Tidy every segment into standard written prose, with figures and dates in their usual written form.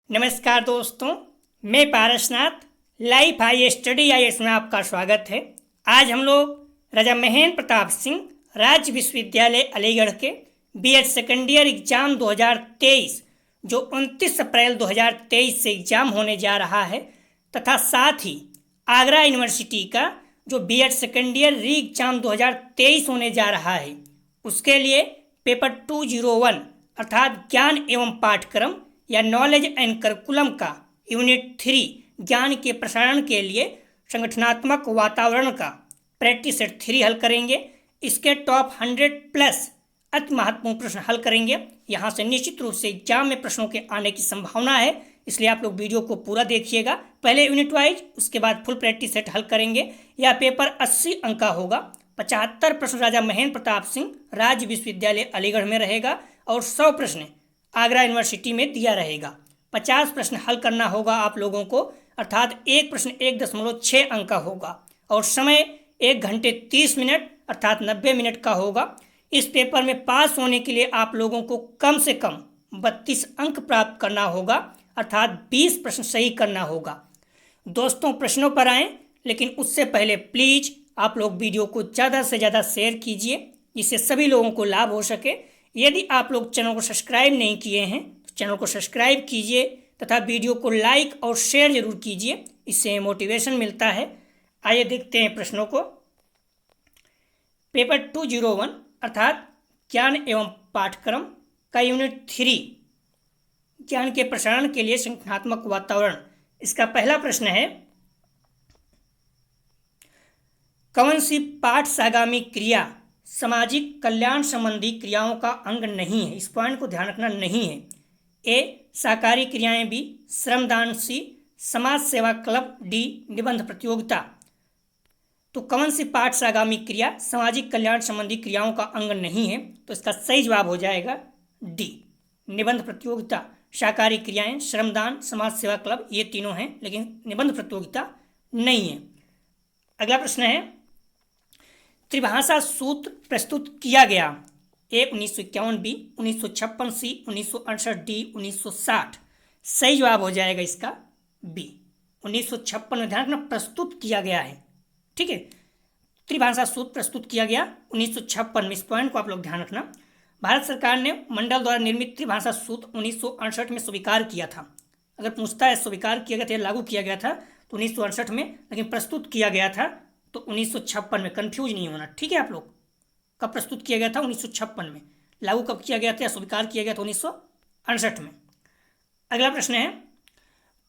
नमस्कार दोस्तों, मैं Parasnath life high study IAS में आपका स्वागत है। आज हम लोग राजा महेंद्र प्रताप सिंह राज्य विश्वविद्यालय अलीगढ़ के BEd सेकेंड ईयर एग्जाम 2023 जो 29 अप्रैल 2023 से एग्जाम होने जा रहा है तथा साथ ही आगरा यूनिवर्सिटी का जो BEd सेकेंड ईयर री एग्जाम 2023 होने जा रहा है, उसके लिए पेपर 201 अर्थात ज्ञान एवं पाठ्यक्रम या नॉलेज एंड करिकुलम का यूनिट 3 ज्ञान के प्रसारण के लिए संगठनात्मक वातावरण का प्रैक्टिस सेट 3 हल करेंगे। इसके टॉप 100 प्लस अति महत्वपूर्ण प्रश्न हल करेंगे। यहाँ से निश्चित रूप से एग्जाम में प्रश्नों के आने की संभावना है, इसलिए आप लोग वीडियो को पूरा देखिएगा। पहले यूनिट वाइज, उसके बाद फुल प्रैक्टिस सेट हल करेंगे। यह पेपर 80 अंक का होगा। 75 प्रश्न राजा महेंद्र प्रताप सिंह राज्य विश्वविद्यालय अलीगढ़ में रहेगा और 100 प्रश्न आगरा यूनिवर्सिटी में दिया रहेगा। 50 प्रश्न हल करना होगा आप लोगों को, अर्थात एक प्रश्न 1.6 अंक का होगा और समय 1 घंटे 30 मिनट अर्थात 90 मिनट का होगा। इस पेपर में पास होने के लिए आप लोगों को कम से कम 32 अंक प्राप्त करना होगा, अर्थात 20 प्रश्न सही करना होगा। दोस्तों, प्रश्नों पर आएँ, लेकिन उससे पहले प्लीज़ आप लोग वीडियो को ज़्यादा से ज़्यादा शेयर कीजिए, जिससे सभी लोगों को लाभ हो सके। यदि आप लोग चैनल को सब्सक्राइब नहीं किए हैं तो चैनल को सब्सक्राइब कीजिए तथा वीडियो को लाइक और शेयर जरूर कीजिए, इससे मोटिवेशन मिलता है। आइए देखते हैं प्रश्नों को। पेपर 201 अर्थात ज्ञान एवं पाठ्यक्रम का यूनिट 3 ज्ञान के प्रसारण के लिए संगठनात्मक वातावरण, इसका पहला प्रश्न है, कौन सी पाठ्यसागामी क्रिया सामाजिक कल्याण संबंधी क्रियाओं का अंग नहीं है? इस पॉइंट को ध्यान रखना, नहीं है। ए सहकारी क्रियाएं, बी श्रमदान, सी समाज सेवा क्लब, डी निबंध प्रतियोगिता। तो कौन सी पाठ्यसागामी क्रिया सामाजिक कल्याण संबंधी क्रियाओं का अंग नहीं है? तो इसका सही जवाब हो जाएगा डी निबंध प्रतियोगिता। सहकारी क्रियाएं, श्रमदान, समाज सेवा क्लब, ये तीनों हैं, लेकिन निबंध प्रतियोगिता नहीं है। अगला प्रश्न है, त्रिभाषा सूत्र प्रस्तुत किया गया। ए 1951, बी 1956, सी 1968, डी 1960। सही जवाब हो जाएगा इसका बी 1956 में। ध्यान रखना, प्रस्तुत किया गया है, ठीक है। त्रिभाषा सूत्र प्रस्तुत किया गया 1956 में, इस पॉइंट को आप लोग ध्यान रखना। भारत सरकार ने मंडल द्वारा निर्मित त्रिभाषा सूत्र 1968 में स्वीकार किया था। अगर पूछता है स्वीकार किया गया था, लागू किया गया था तो 1968 में, लेकिन प्रस्तुत किया गया था तो 1956 में। कंफ्यूज नहीं होना, ठीक है। आप लोग कब प्रस्तुत किया गया था? 1956 में। लागू कब किया गया था या स्वीकार किया गया था? 1968 में। अगला प्रश्न है,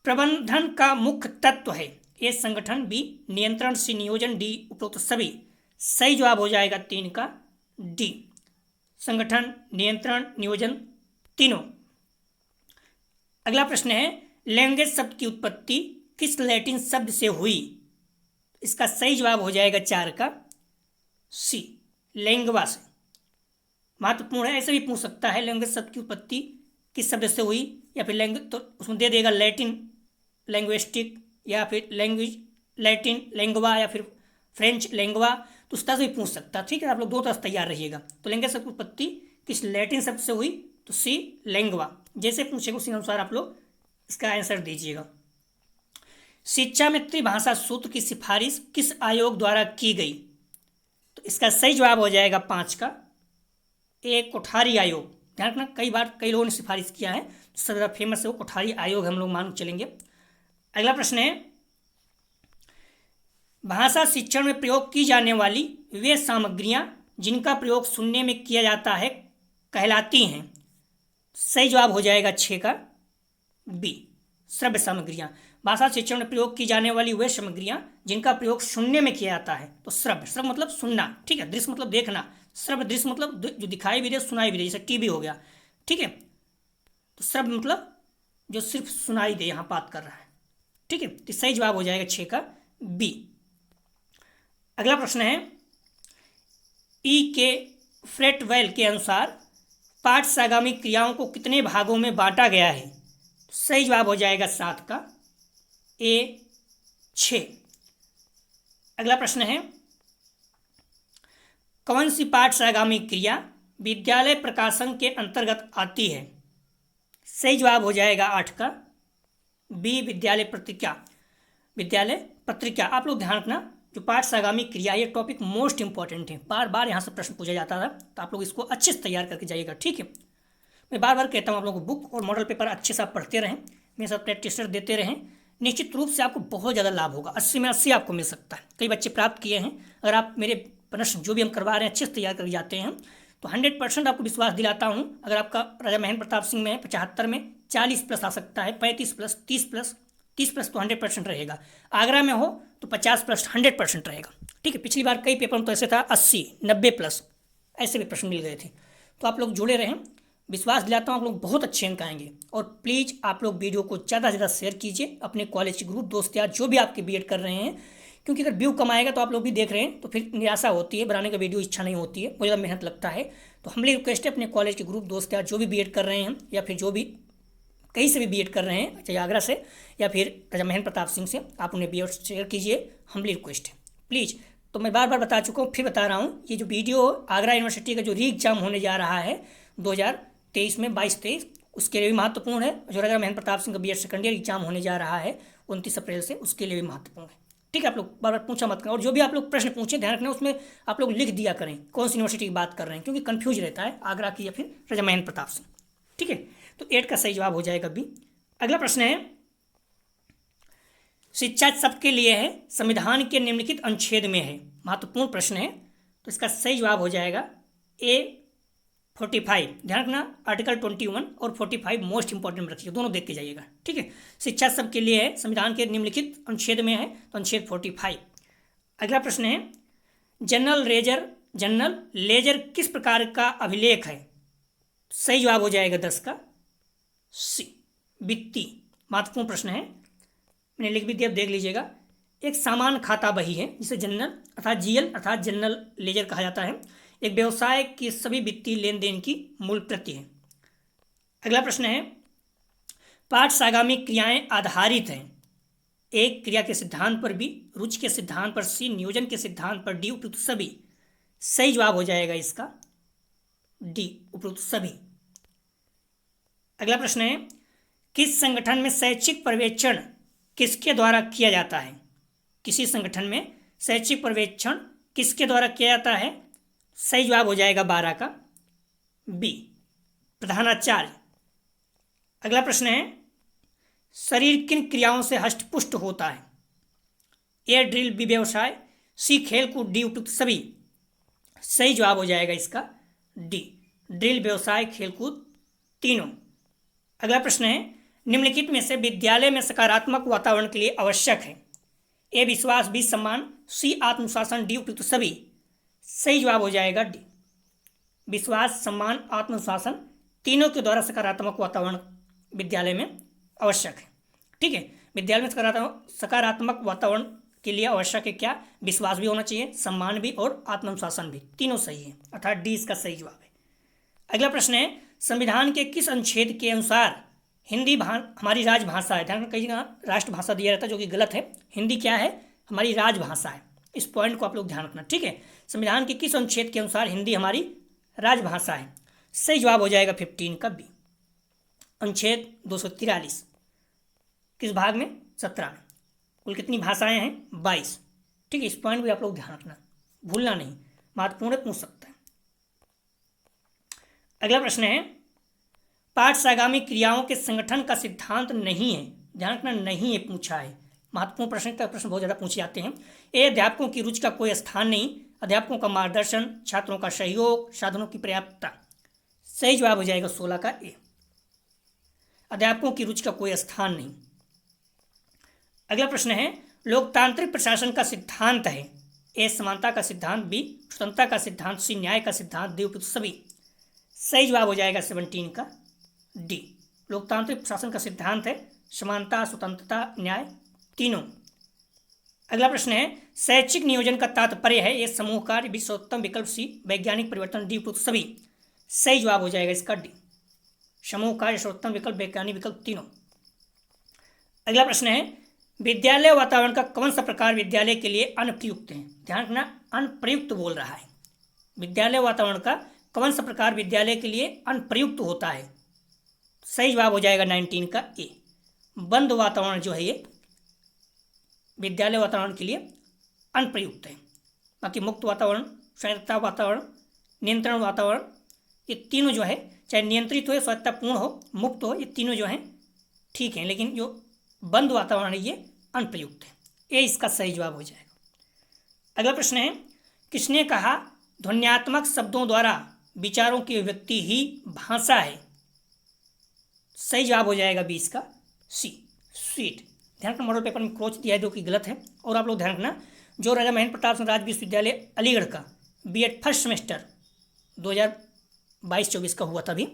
प्रबंधन का मुख्य तत्व है। ए संगठन, बी नियंत्रण, सी नियोजन, डी उपरोक्त सभी। सही जवाब हो जाएगा 3 का डी संगठन, नियंत्रण, नियोजन, तीनों। अगला प्रश्न है, लैंग्वेज शब्द की उत्पत्ति किस लैटिन शब्द से हुई? इसका सही जवाब हो जाएगा 4 का सी लैंग्वा से। महत्वपूर्ण है, ऐसे भी पूछ सकता है, लैंग्वेज शब्द की उत्पत्ति किस शब्द से हुई, या फिर लैंग्वेज, तो उसमें दे देगा लैटिन लैंग्विस्टिक, या फिर लैंग्वेज लैटिन लैंग्वा, या फिर फ्रेंच लैंग्वा, तो उस तरह से भी पूछ सकता है, ठीक है। आप लोग दो तरफ तैयार रहिएगा। तो लैंग्वेज शब्द की उत्पत्ति किस लैटिन शब्द से हुई? तो सी लैंग्वा। जैसे पूछेगा उसी अनुसार आप लोग इसका आंसर दीजिएगा। शिक्षा में त्रिभाषा सूत्र की सिफारिश किस आयोग द्वारा की गई? तो इसका सही जवाब हो जाएगा 5 का ए कोठारी आयोग। ध्यान रखना, कई बार कई लोगों ने सिफारिश किया है, सबसे ज़्यादा फेमस है वो कोठारी आयोग, हम लोग मान चलेंगे। अगला प्रश्न है, भाषा शिक्षण में प्रयोग की जाने वाली वे सामग्रियां जिनका प्रयोग सुनने में किया जाता है कहलाती हैं। सही जवाब हो जाएगा 6 का बी श्रव्य सामग्रियां। भाषा शिक्षण में प्रयोग की जाने वाली वे सामग्रियां जिनका प्रयोग सुनने में किया जाता है। तो श्रव्य, श्रव्य मतलब सुनना, ठीक है। दृश्य मतलब देखना, श्रव्य दृश्य मतलब जो दिखाई भी दे, सुनाई भी दे, जैसे टीवी हो गया, ठीक है। तो श्रव्य मतलब जो सिर्फ सुनाई दे, यहाँ बात कर रहा है, ठीक है। तो सही जवाब हो जाएगा 6 का बी। अगला प्रश्न है, ई के फ्रेटवेल के अनुसार पाठ्यसागामी क्रियाओं को कितने भागों में बांटा गया है? सही जवाब हो जाएगा 7 का ए 6। अगला प्रश्न है, कौन सी पाठ्यसागामी क्रिया विद्यालय प्रकाशन के अंतर्गत आती है? सही जवाब हो जाएगा 8 का बी विद्यालय पत्रिका। आप लोग ध्यान रखना, जो पाठ से आगामी क्रिया, ये टॉपिक मोस्ट इंपॉर्टेंट है, बार बार यहाँ से प्रश्न पूछा जाता था, तो आप लोग इसको अच्छे से तैयार करके जाइएगा, ठीक है। मैं बार बार कहता हूँ आप लोगों को बुक और मॉडल पेपर अच्छे से आप पढ़ते रहें, मेरे साथ प्रैक्टिस देते रहें, निश्चित रूप से आपको बहुत ज़्यादा लाभ होगा। 80 में 80 आपको मिल सकता है, कई बच्चे प्राप्त किए हैं। अगर आप मेरे प्रश्न जो भी हम करवा रहे हैं अच्छे से तैयार करके जाते हैं तो 100% आपको विश्वास दिलाता हूँ। अगर आपका राजा महेंद्र प्रताप सिंह में 75 में 40 प्लस आ सकता है, 35 प्लस, 30 प्लस, 30 प्लस तो 100% रहेगा। आगरा में हो तो 50 प्लस 100% रहेगा, ठीक है। पिछली बार कई पेपर में तो ऐसे था 80, 90 प्लस, ऐसे भी प्रश्न मिल गए थे। तो आप लोग जुड़े रहें, विश्वास दिलाता हूँ आप लोग बहुत अच्छे अंक आएंगे। और प्लीज़ आप लोग वीडियो को ज़्यादा से ज़्यादा शेयर कीजिए अपने कॉलेज के ग्रुप दोस्त यार जो भी आपके बीएड कर रहे हैं, क्योंकि अगर व्यू कम आएगा तो आप लोग भी देख रहे हैं तो फिर निराशा होती है, बनाने का वीडियो इच्छा नहीं होती है, बहुत ज़्यादा मेहनत लगता है। तो हमारी रिक्वेस्ट है अपने कॉलेज के ग्रुप दोस्त यार जो भी बीएड कर रहे हैं या फिर जो भी कहीं से भी बीएड कर रहे हैं, चाहे आगरा से या फिर राजा महेंद्र प्रताप सिंह से, आप उन्हें बीएड शेयर कीजिए, हमारी रिक्वेस्ट है प्लीज़। तो मैं बार बार बता चुका हूँ, फिर बता रहा हूँ, ये जो वीडियो आगरा यूनिवर्सिटी का जो री एग्जाम होने जा रहा है 2023 में 22-23, उसके लिए भी महत्वपूर्ण है। जो राजा महेंद्र प्रताप सिंह का बीएड सेकंड ईयर एग्जाम होने जा रहा है 29 अप्रैल से, उसके लिए भी महत्वपूर्ण है, ठीक है। आप लोग बार बार पूछा मत करें, और जो भी आप लोग प्रश्न पूछें ध्यान रखना उसमें आप लोग लिख दिया करें कौन सी यूनिवर्सिटी की बात कर रहे हैं, क्योंकि कन्फ्यूज रहता है आगरा की या फिर राजा महेंद्र प्रताप सिंह, ठीक है। तो 8 का सही जवाब हो जाएगा बी। अगला प्रश्न है, शिक्षा सबके लिए है, संविधान के निम्नलिखित अनुच्छेद में है। महत्वपूर्ण प्रश्न है, तो इसका सही जवाब हो जाएगा ए 45। ध्यान रखना, आर्टिकल 21 और 45 मोस्ट इंपॉर्टेंट में रखिए, दोनों देख के जाइएगा, ठीक है। शिक्षा सबके लिए है, संविधान के निम्नलिखित अनुच्छेद में है, तो अनुच्छेद 45। अगला प्रश्न है, जनरल लेजर किस प्रकार का अभिलेख है। सही जवाब हो जाएगा 10 का सी, वित्तीय। महत्वपूर्ण प्रश्न है, मैंने लिख भी दिया, देख लीजिएगा। एक सामान्य खाता बही है जिसे जनरल अर्थात जीएल अर्थात जनरल लेजर कहा जाता है, एक व्यवसाय की सभी वित्तीय लेन देन की मूल प्रति है। अगला प्रश्न है, पाठ से आगामी क्रियाएं आधारित हैं। एक क्रिया के सिद्धांत पर बी, रुचि के सिद्धांत पर सी, नियोजन के सिद्धांत पर डी, उपयुक्त सभी। सही जवाब हो जाएगा इसका डी, उपयुक्त सभी। अगला प्रश्न है, किस संगठन में शैक्षिक पर्यवेक्षण किसके द्वारा किया जाता है। किसी संगठन में शैक्षिक पर्यवेक्षण किसके द्वारा किया जाता है। सही जवाब हो जाएगा 12 का बी, प्रधानाचार्य। अगला प्रश्न है, शरीर किन क्रियाओं से हष्टपुष्ट होता है। ए ड्रिल, बी व्यवसाय, सी खेलकूद, डी उपयुक्त सभी। सही जवाब हो जाएगा इसका डी, ड्रिल, व्यवसाय, खेलकूद तीनों। अगला प्रश्न है, निम्नलिखित में से विद्यालय में सकारात्मक वातावरण के लिए आवश्यक है। ए विश्वास, बी सम्मान, सी आत्मशासन, डी उपयुक्त सभी। सही जवाब हो जाएगा डी, विश्वास, सम्मान, आत्मशासन तीनों के द्वारा सकारात्मक वातावरण विद्यालय में आवश्यक है, ठीक है। विद्यालय में सकारात्मक वातावरण के लिए आवश्यक है क्या, विश्वास भी होना चाहिए, सम्मान भी और आत्मशासन भी, तीनों सही है, अर्थात डी इसका सही जवाब है। अगला प्रश्न है, संविधान के किस अनुच्छेद के अनुसार हिंदी हमारी राजभाषा है। ध्यान कई जगह राष्ट्रभाषा दिया रहता है जो कि गलत है, हिंदी क्या है, हमारी राजभाषा है। इस पॉइंट को आप लोग ध्यान रखना, ठीक है। संविधान के किस अनुच्छेद के अनुसार हिंदी हमारी राजभाषा है। सही जवाब हो जाएगा 15 का बी, अनुच्छेद 243। किस भाग में, 17 में। कुल कितनी भाषाएं हैं, 22, ठीक है। इस पॉइंट भी आप लोग ध्यान रखना, भूलना नहीं, महत्वपूर्ण पूछ सकता है। अगला प्रश्न है, पाठ से आगामी क्रियाओं के संगठन का सिद्धांत नहीं है। ध्यान रखना, नहीं है पूछा है, महत्वपूर्ण प्रश्न का प्रश्न बहुत ज़्यादा पूछे जाते हैं। ए अध्यापकों की रुचि का कोई स्थान नहीं, अध्यापकों का मार्गदर्शन, छात्रों का सहयोग, साधनों की पर्याप्तता। सही जवाब हो जाएगा 16 का ए, अध्यापकों की रुचि का कोई स्थान नहीं। अगला प्रश्न है, लोकतांत्रिक प्रशासन का सिद्धांत है। ए समानता का सिद्धांत, बी स्वतंत्रता का सिद्धांत, सी न्याय का सिद्धांत, डी उपयुक्त सभी। सही जवाब हो जाएगा 17 का डी, लोकतांत्रिक प्रशासन का सिद्धांत है समानता, स्वतंत्रता, न्याय तीनों। अगला प्रश्न है, शैक्षिक नियोजन का तात्पर्य है। ए समूह कार्य, बी सर्वोत्तम विकल्प, सी वैज्ञानिक परिवर्तन, डी उपयुक्त सभी। सही जवाब हो जाएगा इसका डी, समूह कार्य, सर्वोत्तम विकल्प, वैज्ञानिक विकल्प तीनों। अगला प्रश्न है, विद्यालय वातावरण का कौन सा प्रकार विद्यालय के लिए अनुपयुक्त है। ध्यान रखना, अनुप्रयुक्त बोल रहा है। विद्यालय वातावरण का कौन सा प्रकार विद्यालय के लिए अनुप्रयुक्त होता है। सही जवाब हो जाएगा 19 का ए, बंद वातावरण जो है ये विद्यालय वातावरण के लिए अनुप्रयुक्त है। बाकी मुक्त वातावरण, स्वायत्तता वातावरण, नियंत्रण वातावरण, ये तीनों जो है, चाहे नियंत्रित हो, स्वायत्ततापूर्ण हो, मुक्त हो, ये तीनों जो हैं ठीक हैं, लेकिन जो बंद वातावरण है ये अनुप्रयुक्त है। ये इसका सही जवाब हो जाएगा। अगला प्रश्न है, किसने कहा ध्वन्यात्मक शब्दों द्वारा विचारों की अभिव्यक्ति ही भाषा है? सही जवाब हो जाएगा 20 का सी, स्वीट। ध्यान रखना, मॉडल पेपर में क्रोच दिया है जो कि गलत है। और आप लोग ध्यान रखना, जो राजा महेंद्र प्रताप सिंह राज विश्वविद्यालय अलीगढ़ का बीएड फर्स्ट सेमेस्टर 2022-24 का हुआ था अभी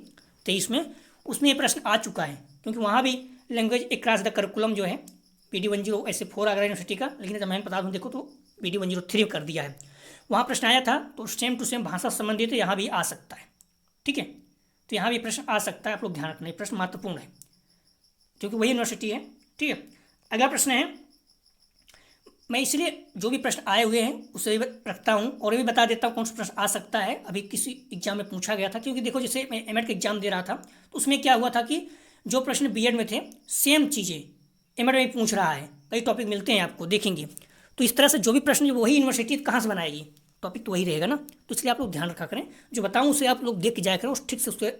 23 में, उसमें ये प्रश्न आ चुका है, क्योंकि वहाँ भी लैंग्वेज अक्रॉस द करिकुलम जो है PD 104 ऐसे 4 आगरा यूनिवर्सिटी का, लेकिन जब महेंद्र प्रताप सिंह देखो तो PD 103 कर दिया है। वहाँ प्रश्न आया था, तो सेम टू सेम भाषा संबंधित तो यहाँ भी आ सकता है। ठीक है, तो यहाँ भी प्रश्न आ सकता है, आप लोग ध्यान रखना, ये प्रश्न महत्वपूर्ण है क्योंकि वही यूनिवर्सिटी है। ठीक है, अगला प्रश्न है, मैं इसलिए जो भी प्रश्न आए हुए हैं उसे भी रखता हूँ और ये भी बता देता हूँ कौन सा प्रश्न आ सकता है। अभी किसी एग्जाम में पूछा गया था, क्योंकि देखो जैसे मैं एमएड का एग्जाम दे रहा था तो उसमें क्या हुआ था कि जो प्रश्न बीएड में थे सेम चीज़ें एमएड में पूछ रहा है, कई टॉपिक मिलते हैं आपको, देखेंगे। तो इस तरह से जो भी प्रश्न वही यूनिवर्सिटी कहाँ से बनाएगी, टॉपिक तो वही रहेगा ना, तो इसलिए आप लोग ध्यान रखा करें, जो बताऊँ उसे आप लोग देख के जाया करें, उस ठीक से उससे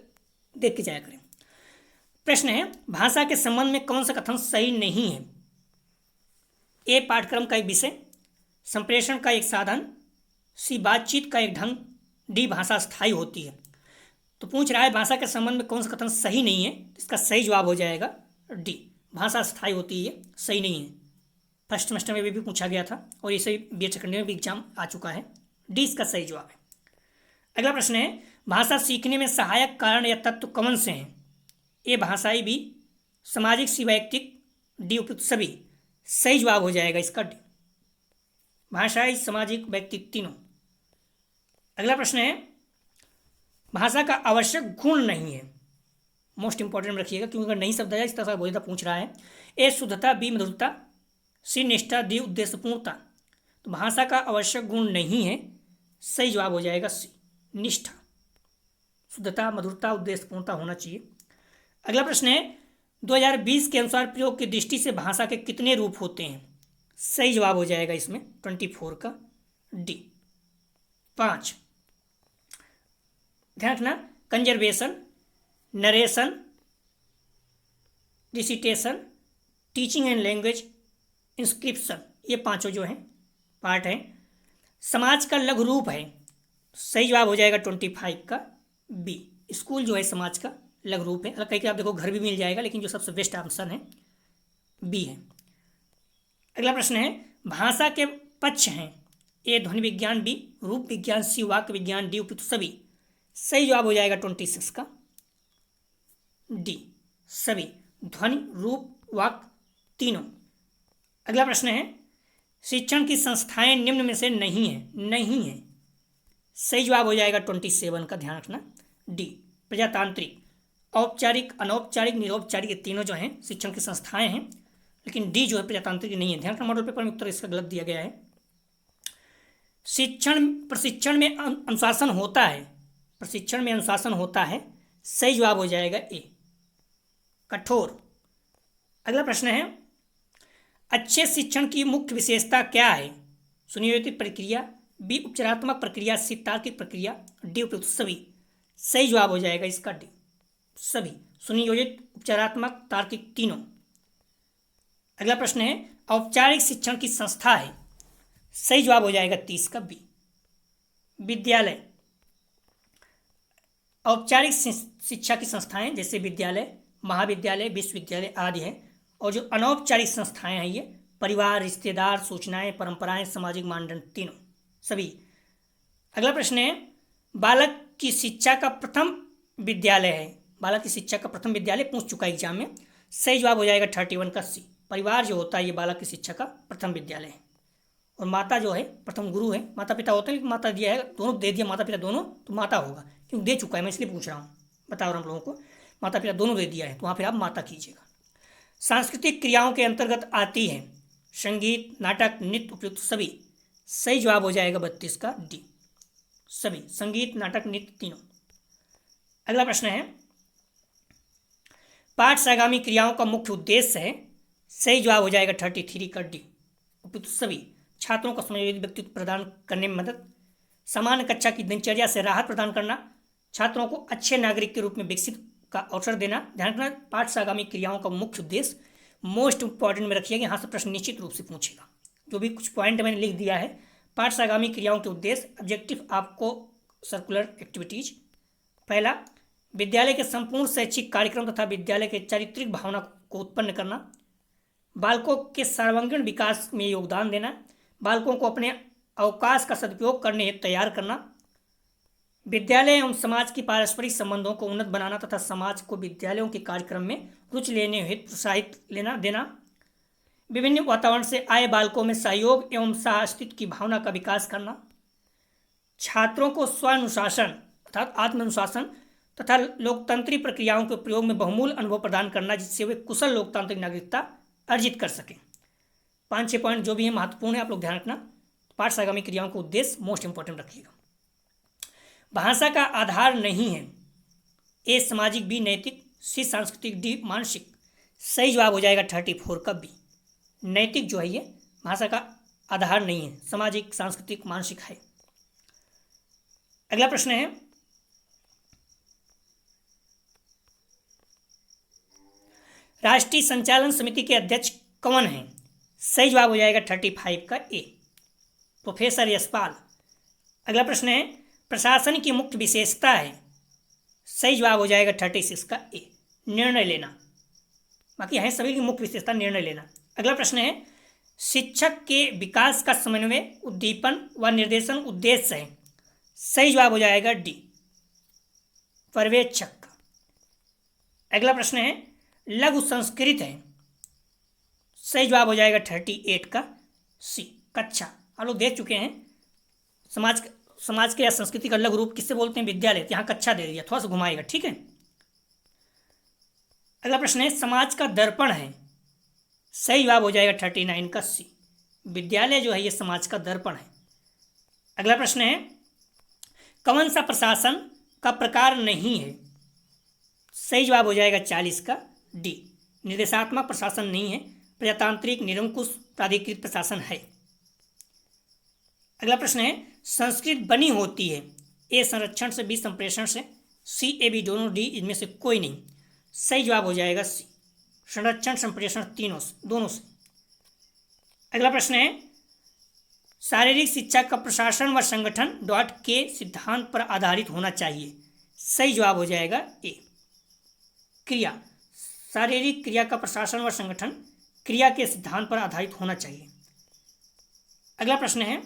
देख के जाया करें। प्रश्न है, भाषा के संबंध में कौन सा कथन सही नहीं है? ए पाठ्यक्रम का एक विषय, संप्रेषण का एक साधन, सी बातचीत का एक ढंग, डी भाषा स्थायी होती है। तो पूछ रहा है भाषा के संबंध में कौन सा कथन सही नहीं है, इसका सही जवाब हो जाएगा डी, भाषा स्थायी होती है, सही नहीं है। फर्स्ट सेमेस्टर में भी पूछा गया था और इसे बीएड सेकेंडरी में भी एग्जाम आ चुका है, डी इसका सही जवाब है। अगला प्रश्न है, भाषा सीखने में सहायक कारण या तत्व कौन से हैं? ए भाषाई, बी सामाजिक, सी वैयक्तिक, डी उपयुक्त सभी। सही जवाब हो जाएगा इसका डी, भाषाई, सामाजिक, वैयक्तिक तीनों। अगला प्रश्न है, भाषा का आवश्यक गुण नहीं है, मोस्ट इंपॉर्टेंट में रखिएगा क्योंकि अगर नहीं शब्द है इस तरह का बोलता पूछ रहा है। ए शुद्धता, बी मधुरता, सी निष्ठा, डी उद्देश्यपूर्णता। तो भाषा का आवश्यक गुण नहीं है, सही जवाब हो जाएगा सी, निष्ठा। शुद्धता, मधुरता, उद्देश्यपूर्णता होना चाहिए। अगला प्रश्न है, 2020 के अनुसार प्रयोग की दृष्टि से भाषा के कितने रूप होते हैं? सही जवाब हो जाएगा इसमें 24 का डी, 5। ध्यान रखना, conservation, narration, recitation, teaching and language, inscription, ये पांचों जो हैं पार्ट हैं। समाज का लघु रूप है, सही जवाब हो जाएगा 25 का बी, स्कूल जो है समाज का लघु रूप है। अगर कहीं कि आप देखो घर भी मिल जाएगा, लेकिन जो सबसे बेस्ट ऑप्शन है बी है। अगला प्रश्न है, भाषा के पक्ष हैं, ए ध्वनि विज्ञान, बी रूप विज्ञान, सी वाक्य विज्ञान, डी उपयुक्त सभी। सही जवाब हो जाएगा 26 का डी, सभी, ध्वनि, रूप, वाक्य तीनों। अगला प्रश्न है, शिक्षण की संस्थाएं निम्न में से नहीं है, नहीं है। सही जवाब हो जाएगा 27 का, ध्यान रखना डी, प्रजातांत्रिक, औपचारिक, अनौपचारिक, निरौपचारिक, ये तीनों जो हैं शिक्षण की संस्थाएं हैं, लेकिन डी जो है प्रजातांत्रिक नहीं है। ध्यान रखना, मॉडल पेपर में उत्तर इसका गलत दिया गया है। प्रशिक्षण में अनुशासन होता है, प्रशिक्षण में अनुशासन होता है, सही जवाब हो जाएगा ए, कठोर। अगला प्रश्न है, अच्छे शिक्षण की मुख्य विशेषता क्या है? सुनियोजित प्रक्रिया, बी उपचारात्मक प्रक्रिया, सी तार्किक प्रक्रिया, डी उपयुक्त सभी। सही जवाब हो जाएगा इसका डी, सभी, सुनियोजित, उपचारात्मक, तार्किक तीनों। अगला प्रश्न है, औपचारिक शिक्षण की संस्था है, सही जवाब हो जाएगा 30 का बी, विद्यालय। औपचारिक शिक्षा की संस्थाएं जैसे विद्यालय, महाविद्यालय, विश्वविद्यालय आदि हैं, और जो अनौपचारिक संस्थाएं हैं ये परिवार, रिश्तेदार, सूचनाएं, परंपराएं, सामाजिक मानदंड तीनों, सभी। अगला प्रश्न है, बालक की शिक्षा का प्रथम विद्यालय है, बालक की शिक्षा का प्रथम विद्यालय पूछ चुका है एग्जाम में, सही जवाब हो जाएगा 31 का सी, परिवार जो होता है ये बालक की शिक्षा का प्रथम विद्यालय है। और माता जो है प्रथम गुरु है, माता पिता होते हैं, माता दिया है, दोनों दे दिया, माता पिता दोनों, तो माता होगा, क्योंकि दे चुका है, मैं इसलिए पूछ रहा हूँ, बता रहा हूँ हम लोगों को, माता पिता दोनों दे दिया है, तो वहाँ फिर आप माता कीजिएगा। सांस्कृतिक क्रियाओं के अंतर्गत आती है संगीत, नाटक, नृत्य, उपयुक्त सभी। सही जवाब हो जाएगा 32 का डी, सभी, संगीत, नाटक, नृत्य तीनों। अगला प्रश्न है, पाठ से आगामी क्रियाओं का मुख्य उद्देश्य है। सही जवाब हो जाएगा 33 का डी। उपयुक्त सभी छात्रों को समयोजित व्यक्तित्व प्रदान करने में मदद, सामान्य कक्षा की दिनचर्या से राहत प्रदान करना, छात्रों को अच्छे नागरिक के रूप में विकसित का अवसर देना। ध्यान रखना, पाठ से आगामी क्रियाओं का मुख्य उद्देश्य मोस्ट इंपॉर्टेंट में रखिएगा, यहाँ से प्रश्न निश्चित रूप से पूछेगा। जो भी कुछ पॉइंट मैंने लिख दिया है, पाठ से आगामी क्रियाओं के उद्देश्य। ऑब्जेक्टिव आपको सर्कुलर एक्टिविटीज। पहला, विद्यालय के संपूर्ण शैक्षिक कार्यक्रम तथा विद्यालय के चारित्रिक भावना को उत्पन्न करना, बालकों के सर्वांगीण विकास में योगदान देना, बालकों को अपने अवकाश का सदुपयोग करने हेतु तैयार करना, विद्यालय एवं समाज की पारस्परिक संबंधों को उन्नत बनाना तथा समाज को विद्यालयों के कार्यक्रम में रुचि लेने हेतु प्रोत्साहित देना, विभिन्न वातावरण से आए बालकों में सहयोग एवं सह-अस्तित्व की भावना का विकास करना, छात्रों को स्वानुशासन अर्थात आत्मानुशासन तथा लोकतांत्रिक प्रक्रियाओं के प्रयोग में बहुमूल्य अनुभव प्रदान करना, जिससे वे कुशल लोकतांत्रिक नागरिकता अर्जित कर सकें। 5-6 पॉइंट जो भी है महत्वपूर्ण है, आप लोग ध्यान रखना। पाठ से आगामी क्रियाओं का उद्देश्य मोस्ट इंपॉर्टेंट रखिएगा। भाषा का आधार नहीं है। ए सामाजिक, बी नैतिक, सी सांस्कृतिक, डी मानसिक। सही जवाब हो जाएगा 34 का बी। नैतिक जो है ये भाषा का आधार नहीं है, सामाजिक, सांस्कृतिक, मानसिक है। अगला प्रश्न है, राष्ट्रीय संचालन समिति के अध्यक्ष कौन हैं? सही जवाब हो जाएगा 35 का ए, प्रोफेसर यशपाल। अगला प्रश्न है, प्रशासन की मुख्य विशेषता है। सही जवाब हो जाएगा 36 का ए, निर्णय लेना। बाकी है सभी की मुख्य विशेषता निर्णय लेना। अगला प्रश्न है, शिक्षक के विकास का समन्वय, उद्दीपन व निर्देशन उद्देश्य है। सही जवाब हो जाएगा डी, पर्यवेक्षक। अगला प्रश्न है, लघु संस्कृत है। सही जवाब हो जाएगा 38 का सी, कक्षा। आप लोग देख चुके हैं समाज के या संस्कृति का लघु रूप किससे बोलते हैं? विद्यालय। तो यहाँ कक्षा दे दिया, थोड़ा सा घुमाएगा, ठीक है। अगला प्रश्न है, समाज का दर्पण है। सही जवाब हो जाएगा 39 का सी, विद्यालय जो है ये समाज का दर्पण है। अगला प्रश्न है, कौन सा प्रशासन का प्रकार नहीं है? सही जवाब हो जाएगा 40 का डी, निर्देशात्मक प्रशासन नहीं है, प्रजातांत्रिक निरंकुश प्राधिकृत प्रशासन है। अगला प्रश्न है, संस्कृत बनी होती है। ए संरक्षण से, बी संप्रेषण से, सी ए बी दोनों, डी इनमें से कोई नहीं। सही जवाब हो जाएगा सी, संरक्षण संप्रेषण दोनों से। अगला प्रश्न है, शारीरिक शिक्षा का प्रशासन व संगठन डॉट के सिद्धांत पर आधारित होना चाहिए। सही जवाब हो जाएगा ए, क्रिया। शारीरिक क्रिया का प्रशासन व संगठन क्रिया के सिद्धांत पर आधारित होना चाहिए। अगला प्रश्न है,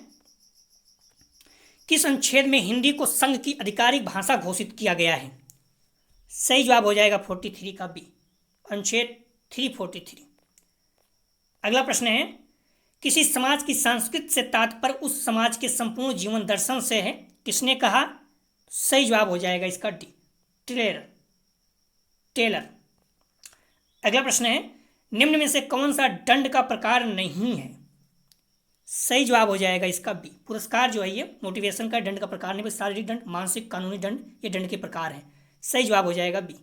किस अनुच्छेद में हिंदी को संघ की आधिकारिक भाषा घोषित किया गया है? सही जवाब हो जाएगा 43 का बी, अनुच्छेद 343। अगला प्रश्न है, किसी समाज की संस्कृति से तात्पर्य उस समाज के संपूर्ण जीवन दर्शन से है। किसने कहा? सही जवाब हो जाएगा इसका डी, टेलर। अगला प्रश्न है, निम्न में से कौन सा दंड का प्रकार नहीं है? सही जवाब हो जाएगा इसका बी, पुरस्कार जो है ये मोटिवेशन का दंड का प्रकार नहीं, शारीरिक दंड, मानसिक, कानूनी दंड ये दंड के प्रकार हैं। सही जवाब हो जाएगा बी।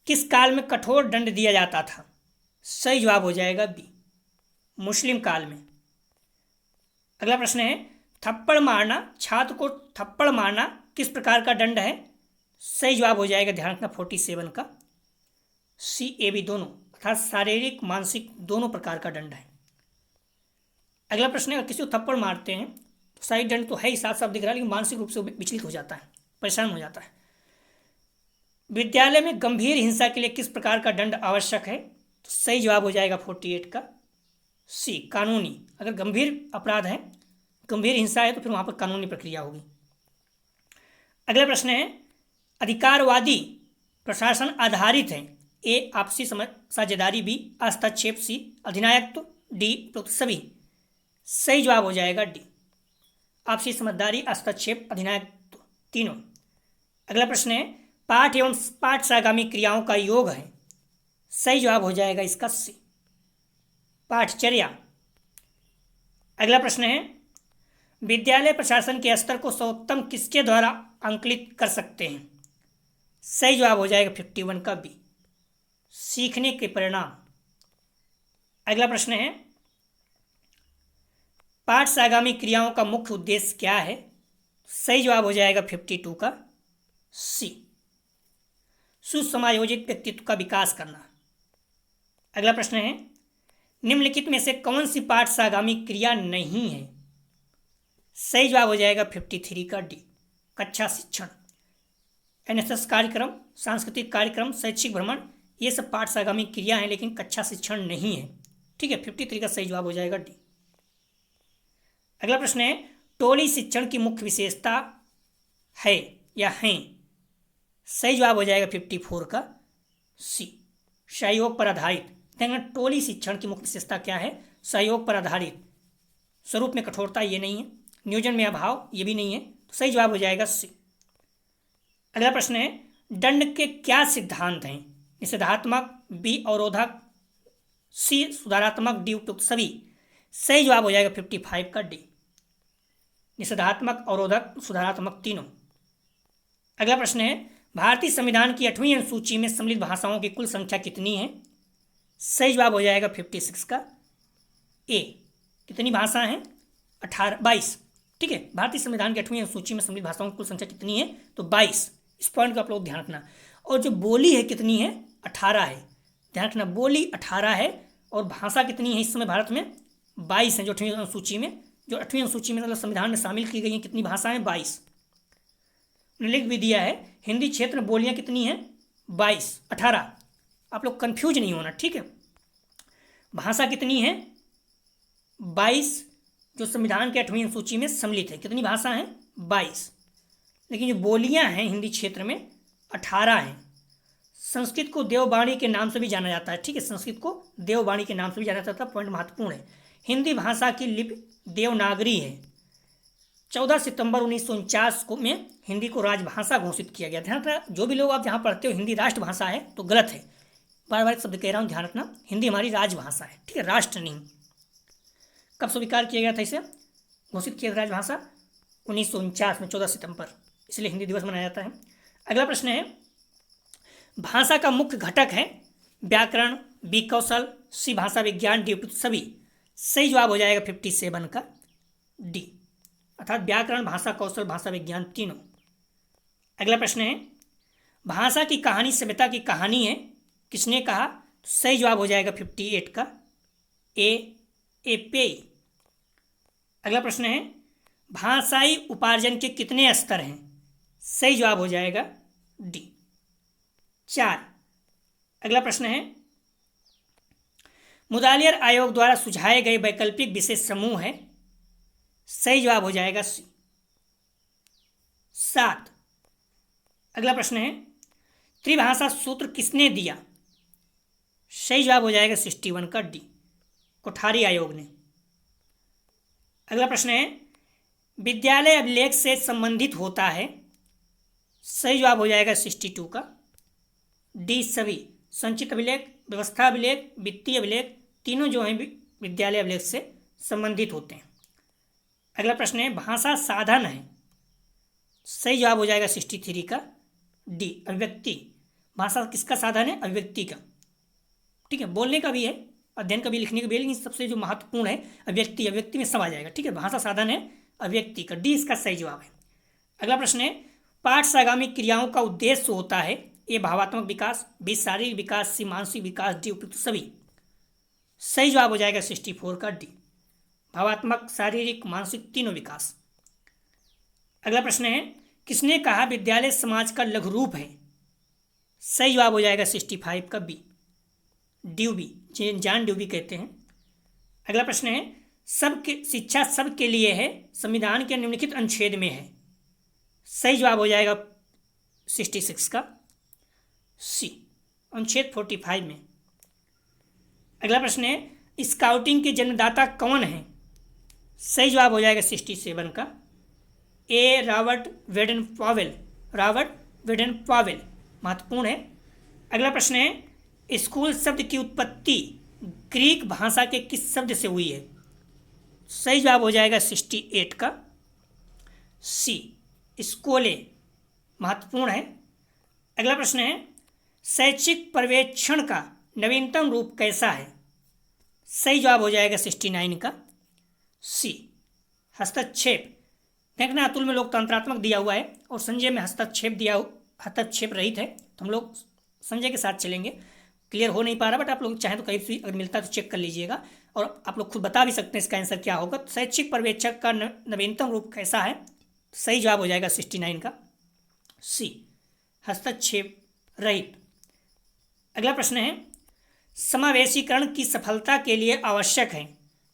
किस काल में कठोर दंड दिया जाता था? सही जवाब हो जाएगा बी, मुस्लिम काल में। अगला प्रश्न है, थप्पड़ मारना, छात्र को थप्पड़ मारना किस प्रकार का दंड है? सही जवाब हो जाएगा, ध्यान रखना, 47 का सी ए बी दोनों, अर्थात शारीरिक मानसिक दोनों प्रकार का दंड है। अगला प्रश्न है, किसी को थप्पड़ मारते हैं तो शारीरिक दंड तो है ही, साफ साफ दिख रहा है, लेकिन मानसिक रूप से विचलित हो जाता है, परेशान हो जाता है। विद्यालय में गंभीर हिंसा के लिए किस प्रकार का दंड आवश्यक है? तो सही जवाब हो जाएगा 48 का सी, कानूनी। अगर गंभीर अपराध है, गंभीर हिंसा है तो फिर वहाँ पर कानूनी प्रक्रिया होगी। अगला प्रश्न है, अधिकारवादी प्रशासन आधारित है। ए आपसी साझेदारी, बी हस्तक्षेप, सी अधिनायकत्व, डी उपरोक्त सभी। सही जवाब हो जाएगा डी, आपसी समझदारी, हस्तक्षेप, अधिनायकत्व तीनों। अगला प्रश्न है, पाठ एवं पाठ से आगामी क्रियाओं का योग है। सही जवाब हो जाएगा इसका सी, पाठचर्या। अगला प्रश्न है, विद्यालय प्रशासन के स्तर को सर्वोत्तम किसके द्वारा आंकलित कर सकते हैं? सही जवाब हो जाएगा 51 का बी, सीखने के परिणाम। अगला प्रश्न है, पाठ से आगामी क्रियाओं का मुख्य उद्देश्य क्या है? सही जवाब हो जाएगा 52 का सी, सुसमायोजित व्यक्तित्व का विकास करना। अगला प्रश्न है, निम्नलिखित में से कौन सी पाठ से आगामी क्रिया नहीं है? सही जवाब हो जाएगा 53 का डी, कक्षा शिक्षण। एनएसएस कार्यक्रम, सांस्कृतिक कार्यक्रम, शैक्षिक भ्रमण, ये सब पाठ से आगामी क्रिया है, लेकिन कक्षा शिक्षण नहीं है। ठीक है, 53 का सही जवाब हो जाएगा डी। अगला प्रश्न है, टोली शिक्षण की मुख्य विशेषता है या हैं? सही जवाब हो जाएगा 54 का सी, सहयोग पर आधारित। देखना, टोली शिक्षण की मुख्य विशेषता क्या है? सहयोग पर आधारित। स्वरूप में कठोरता ये नहीं है, नियोजन में अभाव ये भी नहीं है, तो सही जवाब हो जाएगा सी। अगला प्रश्न है, दंड के क्या सिद्धांत हैं? निषेधात्मक, बी अवरोधक, सी सुधारात्मक, डी उपयुक्त सभी। सही जवाब हो जाएगा 55 का डी, निषेधात्मक, अवरोधक, सुधारात्मक तीनों। अगला प्रश्न है, भारतीय संविधान की 8वीं अनुसूची में सम्मिलित भाषाओं की कुल संख्या कितनी है? सही जवाब हो जाएगा 56 का ए, कितनी भाषा हैं? 22। ठीक है, भारतीय संविधान की 8वीं अनुसूची में सम्मिलित भाषाओं की कुल संख्या कितनी है? तो 22। इस पॉइंट को आप लोग ध्यान रखना। और जो बोली है कितनी है? 18 है। ध्यान रखना, बोली 18 है और भाषा कितनी है इस समय भारत में? 22 है। जो 8वीं अनुसूची में मतलब संविधान में शामिल की गई हैं, कितनी भाषाएं? 22। लिख भी दिया है, हिंदी क्षेत्र में बोलियां कितनी हैं? 22, 18। आप लोग कंफ्यूज नहीं होना, ठीक है। भाषा कितनी है? 22, जो संविधान के 8वीं अनुसूची में सम्मिलित है। कितनी भाषा है? 22। लेकिन जो बोलियां हैं हिंदी क्षेत्र में 18 हैं। संस्कृत को देववाणी के नाम से भी जाना जाता है। ठीक है, संस्कृत को देववाणी के नाम से भी जाना जाता है। पॉइंट महत्वपूर्ण है। हिंदी भाषा की लिपि देवनागरी है। 14 सितंबर 1949 को में हिंदी को राजभाषा घोषित किया गया। ध्यान रखना, जो भी लोग आप जहाँ पढ़ते हो हिंदी राष्ट्रभाषा है तो गलत है। बार बार शब्द कह रहा हूँ, ध्यान रखना, हिंदी हमारी राजभाषा है। ठीक है, राष्ट्र नहीं। कब स्वीकार किया गया था इसे? घोषित किया था राजभाषा 1949 में 14 सितंबर, इसलिए हिंदी दिवस मनाया जाता है। अगला प्रश्न है, भाषा का मुख्य घटक है व्याकरण, बी कौशल, सी भाषा विज्ञान, डी उपयुक्त सभी। सही जवाब हो जाएगा 57 का डी, अर्थात व्याकरण, भाषा कौशल, भाषा विज्ञान तीनों। अगला प्रश्न है, भाषा की कहानी सभ्यता की कहानी है, किसने कहा? सही जवाब हो जाएगा 58 का ए पे। अगला प्रश्न है, भाषाई उपार्जन के कितने स्तर हैं? सही जवाब हो जाएगा डी, 4। अगला प्रश्न है, मुदालियर आयोग द्वारा सुझाए गए वैकल्पिक विशेष समूह है। सही जवाब हो जाएगा सी, 7। अगला प्रश्न है, त्रिभाषा सूत्र किसने दिया? सही जवाब हो जाएगा 61 का डी, कोठारी आयोग ने। अगला प्रश्न है, विद्यालय अभिलेख से संबंधित होता है। सही जवाब हो जाएगा 62 का डी सभी। संचित अभिलेख, व्यवस्था अभिलेख, वित्तीय अभिलेख तीनों जो हैं विद्यालय अभिलेख से संबंधित होते हैं। अगला प्रश्न है, भाषा साधन है। सही जवाब हो जाएगा 63 का डी, अभिव्यक्ति। भाषा किसका साधन है? अभिव्यक्ति का। ठीक है, बोलने का भी है, अध्ययन का भी, लिखने का भी, लेकिन सबसे जो महत्वपूर्ण है अभिव्यक्ति। अभिव्यक्ति में सब आ जाएगा। ठीक है, भाषा साधन है अभिव्यक्ति का, डी इसका सही जवाब है। अगला प्रश्न है, पाठ से आगामी क्रियाओं का उद्देश्य होता है। ए भावात्मक विकास, बी शारीरिक विकास, सी मानसिक विकास, डी उपयुक्त सभी। सही जवाब हो जाएगा 64 का डी, भावात्मक, शारीरिक, मानसिक तीनों विकास। अगला प्रश्न है, किसने कहा विद्यालय समाज का लघु रूप है? सही जवाब हो जाएगा 65 का बी, ड्यूबी, जॉन ड्यूबी कहते हैं। अगला प्रश्न है, सबके शिक्षा सबके लिए है, संविधान के निम्नलिखित अनुच्छेद में है। सही जवाब हो जाएगा 66 का सी, अनुच्छेद 45 में। अगला प्रश्न है, स्काउटिंग के जन्मदाता कौन है? सही जवाब हो जाएगा 67 का A, Robert Weddon Powell. Robert Weddon Powell महत्वपूर्ण है। अगला प्रश्न है, स्कूल शब्द की उत्पत्ति ग्रीक भाषा के किस शब्द से हुई है? सही जवाब हो जाएगा 68 का सी, स्कोले महत्वपूर्ण है। अगला प्रश्न है, शैक्षिक पर्यवेक्षण का नवीनतम रूप कैसा है? सही जवाब हो जाएगा 69 का सी, हस्तक्षेप। देखना, अतुल में लोकतंत्रात्मक दिया हुआ है और संजय में हस्तक्षेप रहित है, तो हम लोग संजय के साथ चलेंगे। क्लियर हो नहीं पा रहा, बट आप लोग चाहें तो कहीं भी अगर मिलता है तो चेक कर लीजिएगा, और आप लोग खुद बता भी सकते हैं इसका आंसर क्या होगा। तो शैक्षिक पर्यवेक्षक का नवीनतम रूप कैसा है? सही जवाब हो जाएगा 69 का सी, हस्तक्षेप रहित। अगला प्रश्न है, समावेशीकरण की सफलता के लिए आवश्यक है।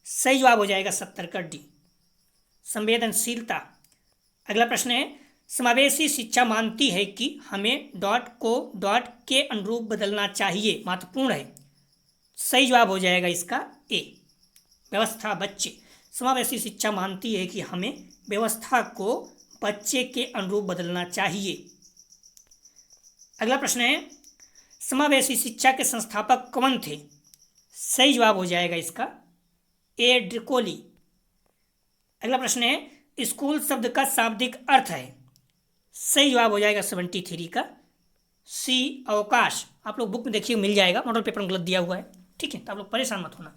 सही जवाब हो जाएगा 70 का डी, संवेदनशीलता। अगला प्रश्न है, समावेशी शिक्षा मानती है कि हमें डॉट को डॉट के अनुरूप बदलना चाहिए, महत्वपूर्ण है। सही जवाब हो जाएगा इसका ए, व्यवस्था बच्चे। समावेशी शिक्षा मानती है कि हमें व्यवस्था को बच्चे के अनुरूप बदलना चाहिए। अगला प्रश्न है, समावेशी शिक्षा के संस्थापक कौन थे? सही जवाब हो जाएगा इसका ए, ड्रिकोली। अगला प्रश्न है, स्कूल शब्द का शाब्दिक अर्थ है। सही जवाब हो जाएगा 73 का सी, अवकाश। आप लोग बुक में देखिए, मिल जाएगा, मॉडल पेपर में गलत दिया हुआ है, ठीक है, तो आप लोग परेशान मत होना।